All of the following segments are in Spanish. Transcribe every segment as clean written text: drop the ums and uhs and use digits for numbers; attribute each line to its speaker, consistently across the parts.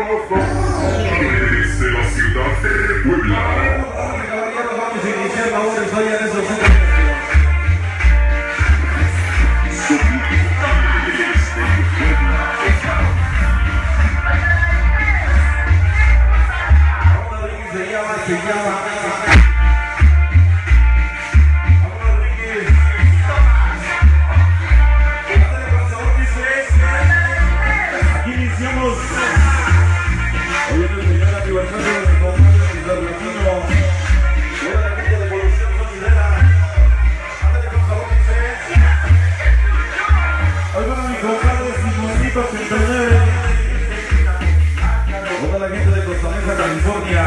Speaker 1: Desde la ciudad de Puebla.
Speaker 2: Vamos a iniciar labores hoy en esos centros. Se llama aquí iniciamos hoy en el primer aniversario de mi compadre Latino. Toda la gente de Evolución Sonidera. Ándale con sabor, dice. Hoy para mi compadre Simonito 89. Toda la gente de Costa Mesa, California.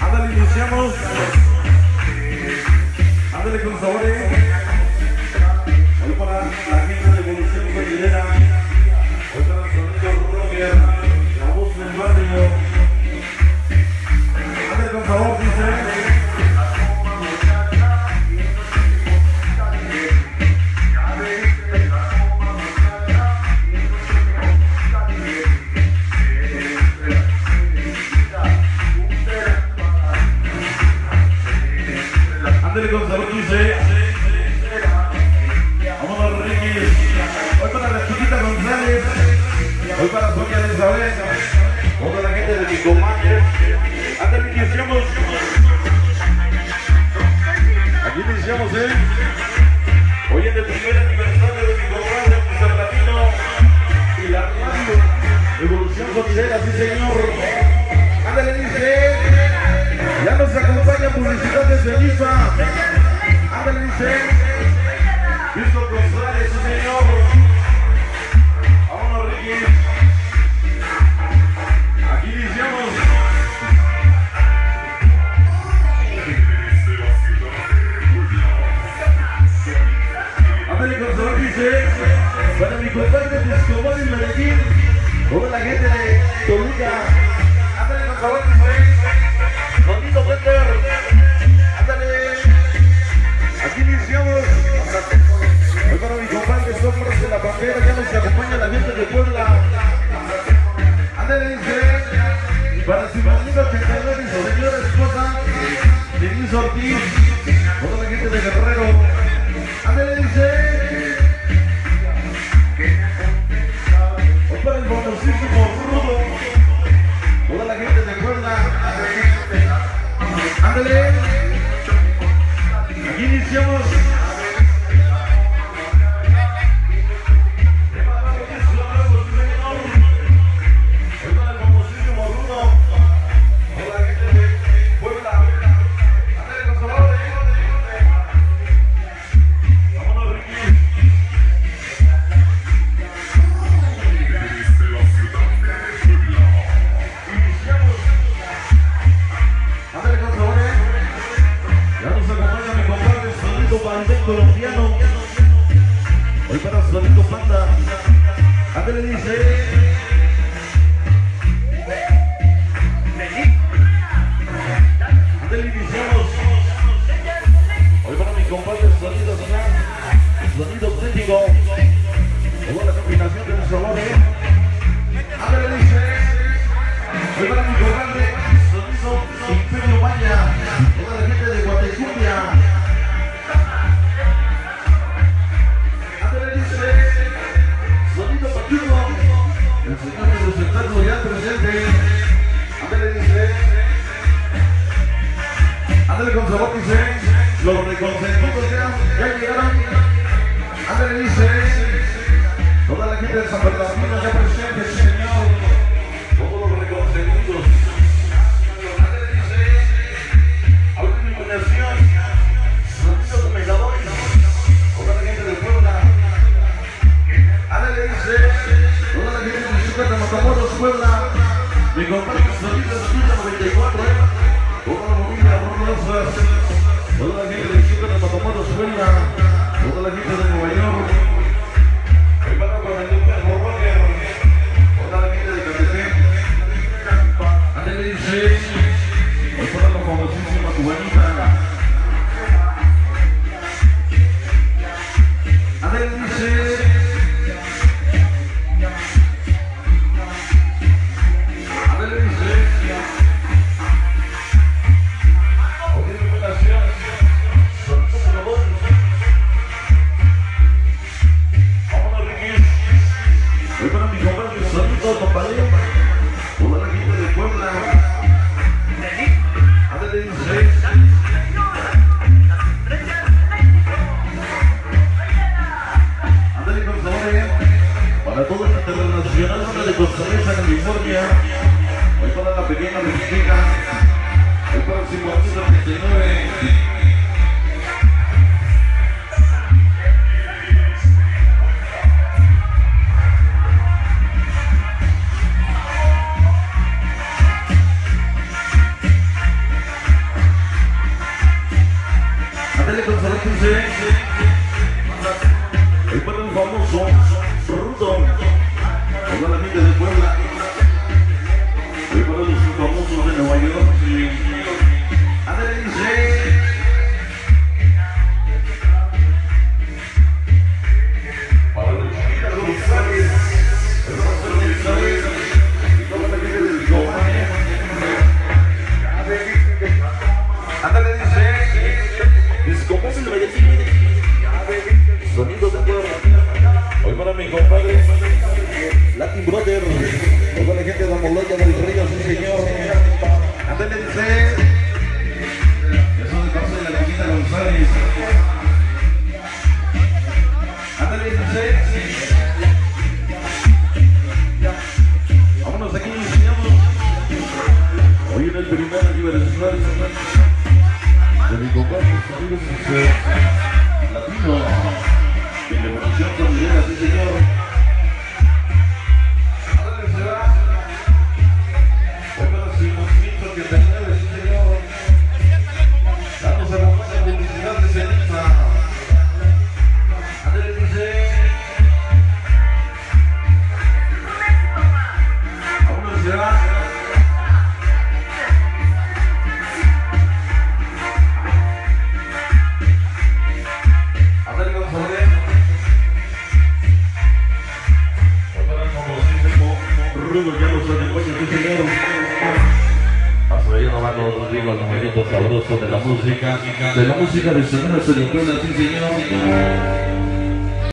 Speaker 2: Ándale, iniciamos. Ándale con sabores. Hoy para la gente de Evolución Sonidera. Hoy para el sonido rocker, la voz del barrio. Ándale con sabor, dice. Ándale con sabor, dice. Vámonos, Ricky. Hoy para la chiquita González. Hoy para Sonia de Isabel. Toda la gente de mi comadre. Ándale, iniciamos. Aquí iniciamos, hoy en el primer aniversario de mi comadre Mr. Latino y la radio Evolución Sonidera, sí señor. Ándale, dice. Ya nos acompaña publicidad de Ceniza. Ándale, dice. Víctor González, sí señor. Vámonos, Ricky. Aquí iniciamos. Ándale con sabor, dice. Para mi compadre de Escobar y Medellín. Toda la gente de Toluca. Ándale con sabor, dice. Bonito Peter, ándale. Aquí iniciamos. Hoy para mi compadre Sombras de la Pantera, ya nos acompaña la gente de Puebla. Ándale, dice. Para su amigo 89 y su señora esposa Denise Ortiz, toda la gente de Guerrero. Ándale, dice. Hoy para el famosísimo Rudo, toda la gente de Puebla. Ándale. Aquí iniciamos. Hoy para el famosísimo Rudo. Toda la gente de Puebla. Ándale con sabor. Vámonos, Ricky.
Speaker 1: Desde la ciudad de Puebla.
Speaker 2: Iniciamos. Ándale con sabor. Ya nos acompaña mi compadre Sonido Bandel colombiano. Hoy para Sonido Panda. Ándale, dice. Ándale, iniciamos. Hoy para mi compadre Sonido Snap. Sonido técnico. Toda la combinación de los sabores. Ándale, dice. Hoy para mi compadre Sonido Imperio Maya. Toda la gente de Guatecumbia. Ándale, dice. Sonido Pachuco. El señor de los espectáculos ya presente. Ándale, dice. Ándale con sabor, dice. Los reconsentidos ya llegaron. Ándale, dice. Toda la gente de San Bernardino ya presente, sí, señor. Todos los reconsentidos. Ándale, dice. Ahora en mi conexión. Sonido de Megadores. Toda la gente de Puebla. Ándale, dice. Toda la gente de Chuca de Matamoros, Puebla. Mi compadre Sonido Escucha 94, Toda la familia Rosas. Toda la gente de Chuca de Matamoros, Puebla. Toda la gente de Nueva York. Hoy para con el perro rocker. Toda la gente de Catepec. Ándale, dice. Hoy para la famosísima cubanita. Ándale, dice. para mi compadre, saludos, compadre. Toda la gente de Puebla. Ándale, dice. Ándale, por favor, para toda la internacional, banda de Costa Mesa, California. Hoy para la pequeña mexicana. El próximo 19. Ándale con Salóquense. Hoy para el famoso Rudo. Toda la gente de Puebla. Hoy para los famosos de Nueva York. Ándale, dice. Para los Chiquitas González. El Marcelo González. Y toda la gente del Comane. Ándale, dice. Discomóvil Medellín. Sonido de Puebla. Hoy para mi compadre Latin Brother. Toda la gente de Amoloya del Río, sí señor. Ándale, dice. Eso de parte de la Chiquita González. Ándale, dice. Vámonos aquí, iniciamos. Hoy en el primer aniversario de mi compadre, amigos, Latino, en la evolución familiar, sí señor. Ándale, se va. Hoy para los movimientos que tengan, sí señor. Damos a la cosa de publicidad de ceniza. Ándale, dice. Vámonos, se va. Rudo ya los acompaña, sí señor. Hasta ahí no van los numeritos sabrosos de la música de Semana Puebla, sí señor.